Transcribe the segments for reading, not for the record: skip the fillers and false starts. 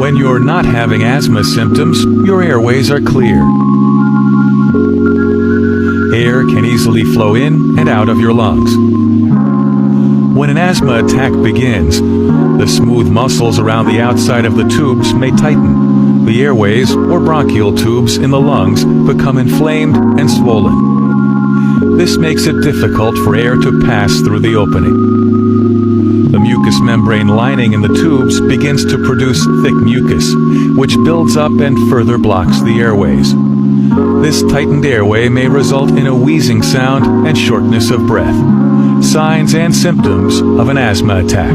When you're not having asthma symptoms, your airways are clear. Air can easily flow in and out of your lungs. When an asthma attack begins, the smooth muscles around the outside of the tubes may tighten. The airways, or bronchial tubes in the lungs, become inflamed and swollen. This makes it difficult for air to pass through the opening. The mucous membrane lining in the tubes begins to produce thick mucus, which builds up and further blocks the airways. This tightened airway may result in a wheezing sound and shortness of breath, signs and symptoms of an asthma attack.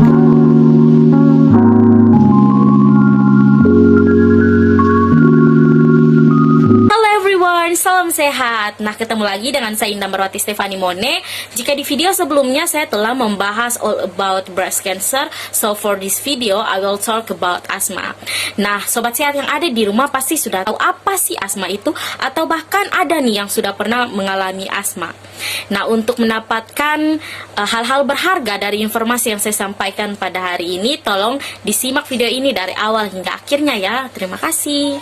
Salam sehat. Nah, ketemu lagi dengan saya Indah Marwati Stefani Mone. Jika di video sebelumnya saya telah membahas all about breast cancer, so for this video I will talk about asthma. Nah, sobat sehat yang ada di rumah pasti sudah tahu apa sih asma itu, atau bahkan ada nih yang sudah pernah mengalami asma. Nah, untuk mendapatkan hal-hal berharga dari informasi yang saya sampaikan pada hari ini, tolong disimak video ini dari awal hingga akhirnya ya. Terima kasih.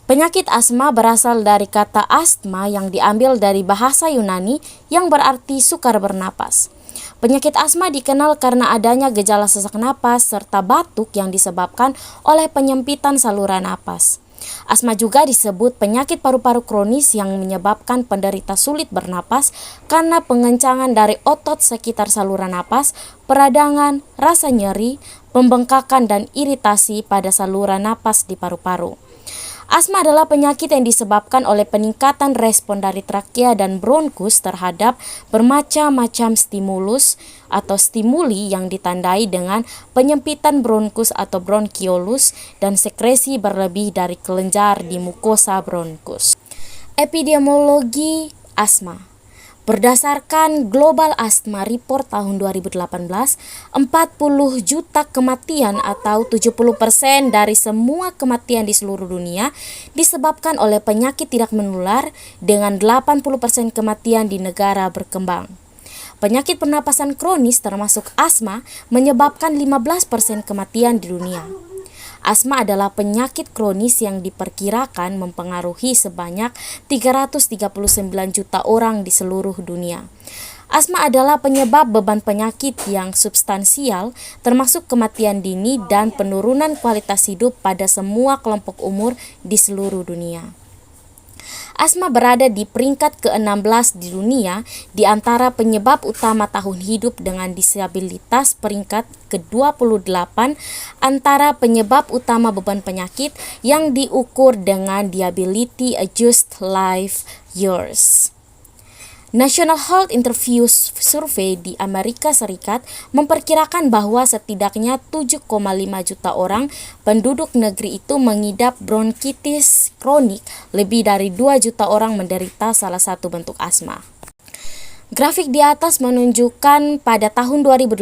Penyakit asma berasal dari kata astma yang diambil dari bahasa Yunani yang berarti sukar bernapas. Penyakit asma dikenal karena adanya gejala sesak napas serta batuk yang disebabkan oleh penyempitan saluran napas. Asma juga disebut penyakit paru-paru kronis yang menyebabkan penderita sulit bernapas karena pengencangan dari otot sekitar saluran napas, peradangan, rasa nyeri, pembengkakan dan iritasi pada saluran napas di paru-paru. Asma adalah penyakit yang disebabkan oleh peningkatan respon dari trakea dan bronkus terhadap bermacam-macam stimulus atau stimuli yang ditandai dengan penyempitan bronkus atau bronkiolus dan sekresi berlebih dari kelenjar di mukosa bronkus. Epidemiologi asma. Berdasarkan Global Asthma Report tahun 2018, 40 juta kematian atau 70% dari semua kematian di seluruh dunia disebabkan oleh penyakit tidak menular dengan 80% kematian di negara berkembang. Penyakit pernapasan kronis termasuk asma menyebabkan 15% kematian di dunia. Asma adalah penyakit kronis yang diperkirakan mempengaruhi sebanyak 339 juta orang di seluruh dunia. Asma adalah penyebab beban penyakit yang substansial, termasuk kematian dini dan penurunan kualitas hidup pada semua kelompok umur di seluruh dunia. Asma berada di peringkat ke-16 di dunia di antara penyebab utama tahun hidup dengan disabilitas, peringkat ke-28 antara penyebab utama beban penyakit yang diukur dengan Disability Adjusted Life Years. National Health Interview Survey di Amerika Serikat memperkirakan bahwa setidaknya 7,5 juta orang penduduk negeri itu mengidap bronkitis kronik, lebih dari 2 juta orang menderita salah satu bentuk asma. Grafik di atas menunjukkan pada tahun 2018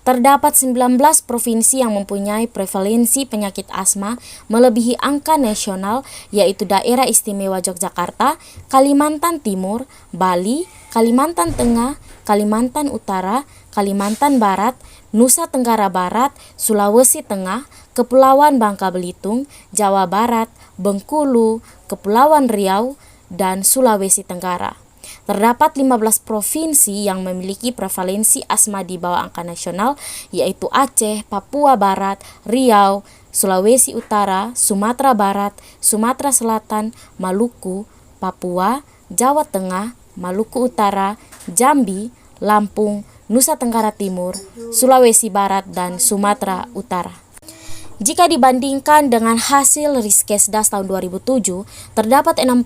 terdapat 19 provinsi yang mempunyai prevalensi penyakit asma melebihi angka nasional, yaitu Daerah Istimewa Yogyakarta, Kalimantan Timur, Bali, Kalimantan Tengah, Kalimantan Utara, Kalimantan Barat, Nusa Tenggara Barat, Sulawesi Tengah, Kepulauan Bangka Belitung, Jawa Barat, Bengkulu, Kepulauan Riau, dan Sulawesi Tenggara. Terdapat 15 provinsi yang memiliki prevalensi asma di bawah angka nasional, yaitu Aceh, Papua Barat, Riau, Sulawesi Utara, Sumatera Barat, Sumatera Selatan, Maluku, Papua, Jawa Tengah, Maluku Utara, Jambi, Lampung, Nusa Tenggara Timur, Sulawesi Barat, dan Sumatera Utara. Jika dibandingkan dengan hasil Riskesdas tahun 2007, terdapat 6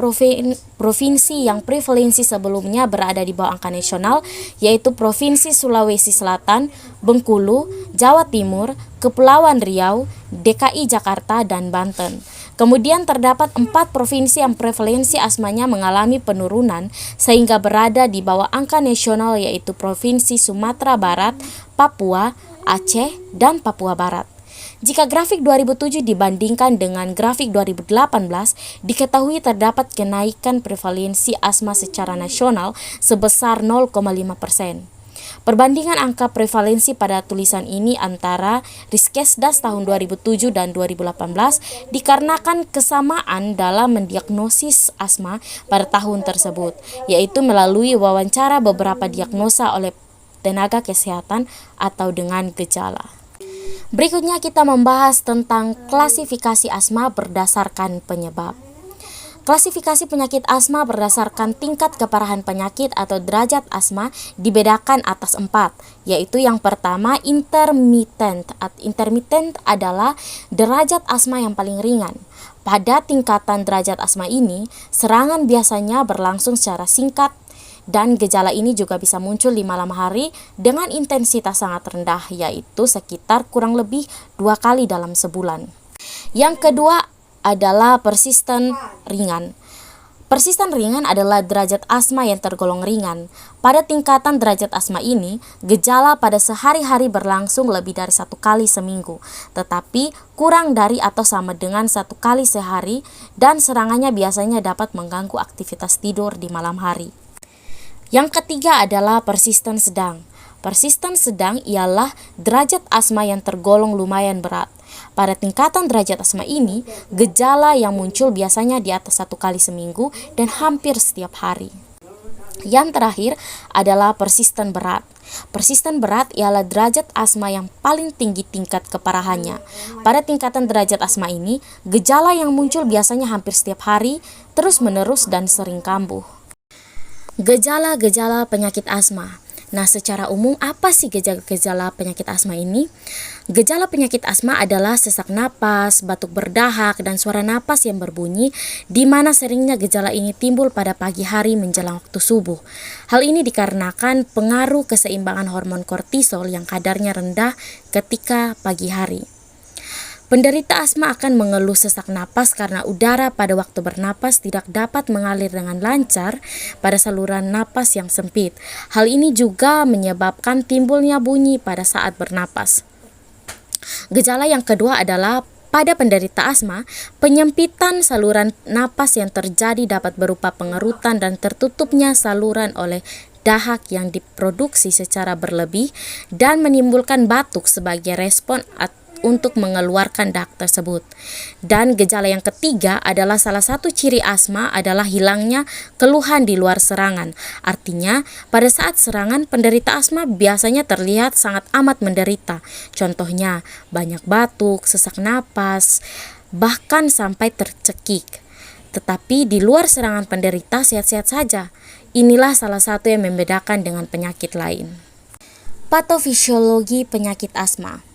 provinsi yang prevalensi sebelumnya berada di bawah angka nasional, yaitu Provinsi Sulawesi Selatan, Bengkulu, Jawa Timur, Kepulauan Riau, DKI Jakarta, dan Banten. Kemudian terdapat 4 provinsi yang prevalensi asmanya mengalami penurunan sehingga berada di bawah angka nasional, yaitu Provinsi Sumatera Barat, Papua, Aceh, dan Papua Barat. Jika grafik 2007 dibandingkan dengan grafik 2018, diketahui terdapat kenaikan prevalensi asma secara nasional sebesar 0,5%. Perbandingan angka prevalensi pada tulisan ini antara Riskesdas tahun 2007 dan 2018 dikarenakan kesamaan dalam mendiagnosis asma pada tahun tersebut, yaitu melalui wawancara beberapa diagnosa oleh tenaga kesehatan atau dengan gejala. Berikutnya kita membahas tentang klasifikasi asma berdasarkan penyebab. Klasifikasi penyakit asma berdasarkan tingkat keparahan penyakit atau derajat asma dibedakan atas 4, yaitu yang pertama intermittent. Intermittent adalah derajat asma yang paling ringan. Pada tingkatan derajat asma ini, serangan biasanya berlangsung secara singkat dan gejala ini juga bisa muncul di malam hari dengan intensitas sangat rendah, yaitu sekitar kurang lebih 2 kali dalam sebulan. Yang kedua adalah persisten ringan. Persisten ringan adalah derajat asma yang tergolong ringan. Pada tingkatan derajat asma ini, gejala pada sehari-hari berlangsung lebih dari 1 kali seminggu, tetapi kurang dari atau sama dengan 1 kali sehari, dan serangannya biasanya dapat mengganggu aktivitas tidur di malam hari. Yang ketiga adalah persisten sedang. Persisten sedang ialah derajat asma yang tergolong lumayan berat. Pada tingkatan derajat asma ini, gejala yang muncul biasanya di atas 1 kali seminggu dan hampir setiap hari. Yang terakhir adalah persisten berat. Persisten berat ialah derajat asma yang paling tinggi tingkat keparahannya. Pada tingkatan derajat asma ini, gejala yang muncul biasanya hampir setiap hari, terus-menerus dan sering kambuh. Gejala-gejala penyakit asma. Nah, secara umum apa sih gejala-gejala penyakit asma ini? Gejala penyakit asma adalah sesak napas, batuk berdahak, dan suara napas yang berbunyi, di mana seringnya gejala ini timbul pada pagi hari menjelang waktu subuh. Hal ini dikarenakan pengaruh keseimbangan hormon kortisol yang kadarnya rendah ketika pagi hari. Penderita asma akan mengeluh sesak napas karena udara pada waktu bernapas tidak dapat mengalir dengan lancar pada saluran napas yang sempit. Hal ini juga menyebabkan timbulnya bunyi pada saat bernapas. Gejala yang kedua adalah pada penderita asma, penyempitan saluran napas yang terjadi dapat berupa pengerutan dan tertutupnya saluran oleh dahak yang diproduksi secara berlebih dan menimbulkan batuk sebagai respon untuk mengeluarkan dahak tersebut. Dan gejala yang ketiga adalah salah satu ciri asma adalah hilangnya keluhan di luar serangan. Artinya, pada saat serangan penderita asma biasanya terlihat sangat amat menderita. Contohnya, banyak batuk, sesak napas, bahkan sampai tercekik. Tetapi di luar serangan penderita sehat-sehat saja. Inilah salah satu yang membedakan dengan penyakit lain. Patofisiologi penyakit asma.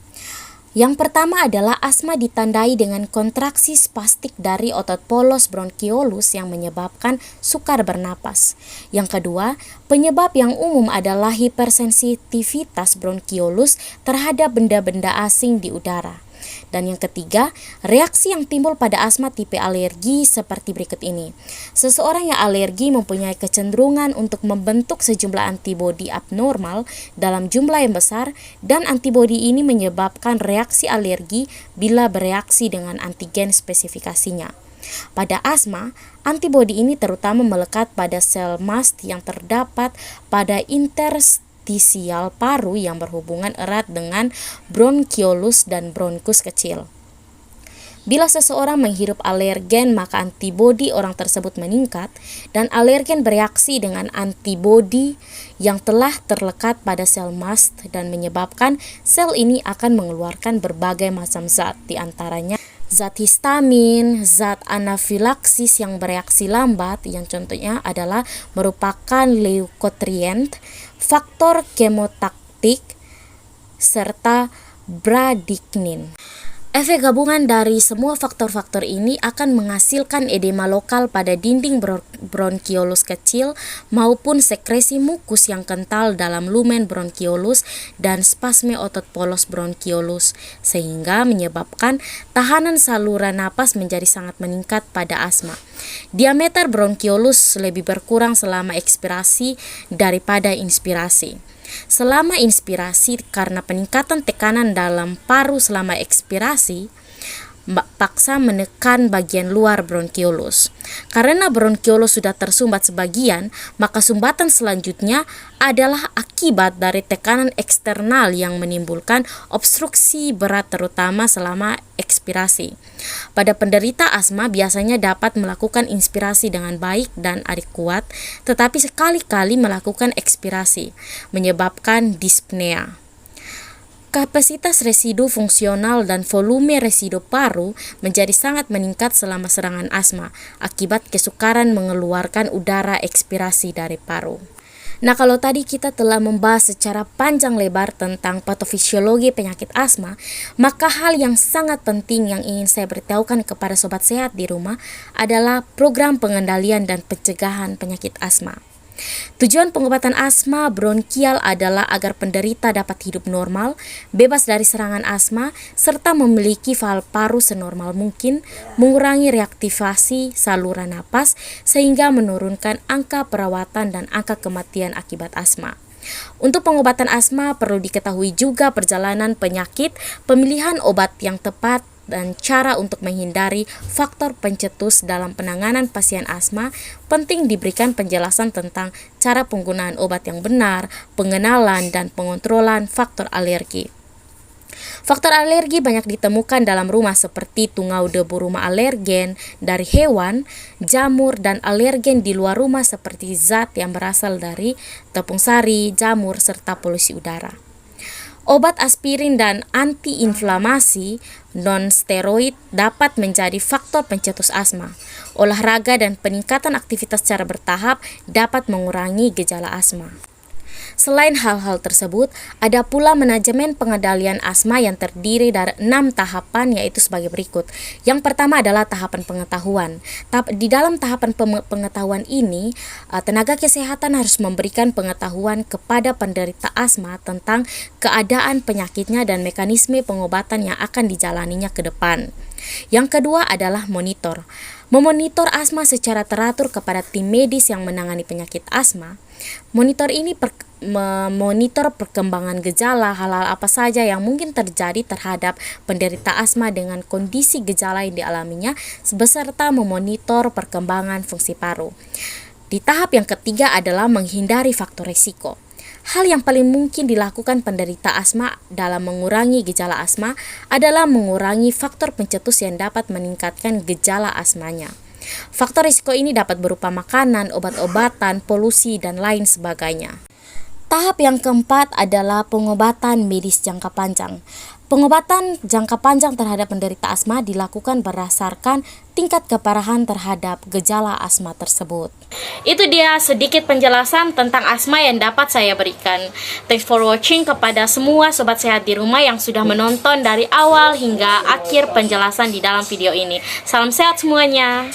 Yang pertama adalah asma ditandai dengan kontraksi spastik dari otot polos bronkiolus yang menyebabkan sukar bernapas. Yang kedua, penyebab yang umum adalah hipersensitivitas bronkiolus terhadap benda-benda asing di udara. Dan yang ketiga, reaksi yang timbul pada asma tipe alergi seperti berikut ini. Seseorang yang alergi mempunyai kecenderungan untuk membentuk sejumlah antibodi abnormal dalam jumlah yang besar, dan antibodi ini menyebabkan reaksi alergi bila bereaksi dengan antigen spesifikasinya. Pada asma, antibodi ini terutama melekat pada sel mast yang terdapat pada interstisial paru yang berhubungan erat dengan bronkiolus dan bronkus kecil. Bila seseorang menghirup alergen, maka antibodi orang tersebut meningkat, dan alergen bereaksi dengan antibodi yang telah terlekat pada sel mast dan menyebabkan sel ini akan mengeluarkan berbagai macam zat, di antaranya zat histamin, zat anafilaksis yang bereaksi lambat, yang contohnya adalah merupakan leukotrient, faktor kemotaktik, serta bradikinin. Efek gabungan dari semua faktor-faktor ini akan menghasilkan edema lokal pada dinding bronkiolus kecil maupun sekresi mukus yang kental dalam lumen bronkiolus dan spasme otot polos bronkiolus, sehingga menyebabkan tahanan saluran napas menjadi sangat meningkat pada asma. Diameter bronkiolus lebih berkurang selama ekspirasi daripada inspirasi. Selama inspirasi, karena peningkatan tekanan dalam paru selama ekspirasi, paksa menekan bagian luar bronkiolus. Karena bronkiolus sudah tersumbat sebagian, maka sumbatan selanjutnya adalah akibat dari tekanan eksternal yang menimbulkan obstruksi berat terutama selama ekspirasi. Pada penderita asma biasanya dapat melakukan inspirasi dengan baik dan adekuat, tetapi sekali-kali melakukan ekspirasi, menyebabkan dyspnea. Kapasitas residu fungsional dan volume residu paru menjadi sangat meningkat selama serangan asma akibat kesukaran mengeluarkan udara ekspirasi dari paru. Nah, kalau tadi kita telah membahas secara panjang lebar tentang patofisiologi penyakit asma, maka hal yang sangat penting yang ingin saya beritahukan kepada sobat sehat di rumah adalah program pengendalian dan pencegahan penyakit asma. Tujuan pengobatan asma bronkial adalah agar penderita dapat hidup normal, bebas dari serangan asma, serta memiliki valv paru senormal mungkin, mengurangi reaktivasi saluran napas, sehingga menurunkan angka perawatan dan angka kematian akibat asma. Untuk pengobatan asma perlu diketahui juga perjalanan penyakit, pemilihan obat yang tepat, dan cara untuk menghindari faktor pencetus dalam penanganan pasien asma. Penting diberikan penjelasan tentang cara penggunaan obat yang benar, pengenalan dan pengontrolan faktor alergi. Faktor alergi banyak ditemukan dalam rumah seperti tungau debu rumah alergen dari hewan, jamur, dan alergen di luar rumah seperti zat yang berasal dari tepung sari, jamur, serta polusi udara. Obat aspirin dan antiinflamasi non-steroid dapat menjadi faktor pencetus asma. Olahraga dan peningkatan aktivitas secara bertahap dapat mengurangi gejala asma. Selain hal-hal tersebut, ada pula manajemen pengendalian asma yang terdiri dari 6 tahapan, yaitu sebagai berikut. Yang pertama adalah tahapan pengetahuan. Di dalam tahapan pengetahuan ini, tenaga kesehatan harus memberikan pengetahuan kepada penderita asma tentang keadaan penyakitnya dan mekanisme pengobatan yang akan dijalaninya ke depan. Yang kedua adalah monitor. Memonitor asma secara teratur kepada tim medis yang menangani penyakit asma. Monitor ini memonitor perkembangan gejala, hal-hal apa saja yang mungkin terjadi terhadap penderita asma dengan kondisi gejala yang dialaminya, beserta memonitor perkembangan fungsi paru. Di tahap yang ketiga adalah menghindari faktor risiko. Hal yang paling mungkin dilakukan penderita asma dalam mengurangi gejala asma adalah mengurangi faktor pencetus yang dapat meningkatkan gejala asmanya. Faktor risiko ini dapat berupa makanan, obat-obatan, polusi, dan lain sebagainya. Tahap yang keempat adalah pengobatan medis jangka panjang. Pengobatan jangka panjang terhadap penderita asma dilakukan berdasarkan tingkat keparahan terhadap gejala asma tersebut. Itu dia sedikit penjelasan tentang asma yang dapat saya berikan. Thanks for watching kepada semua sobat sehat di rumah yang sudah menonton dari awal hingga akhir penjelasan di dalam video ini. Salam sehat semuanya.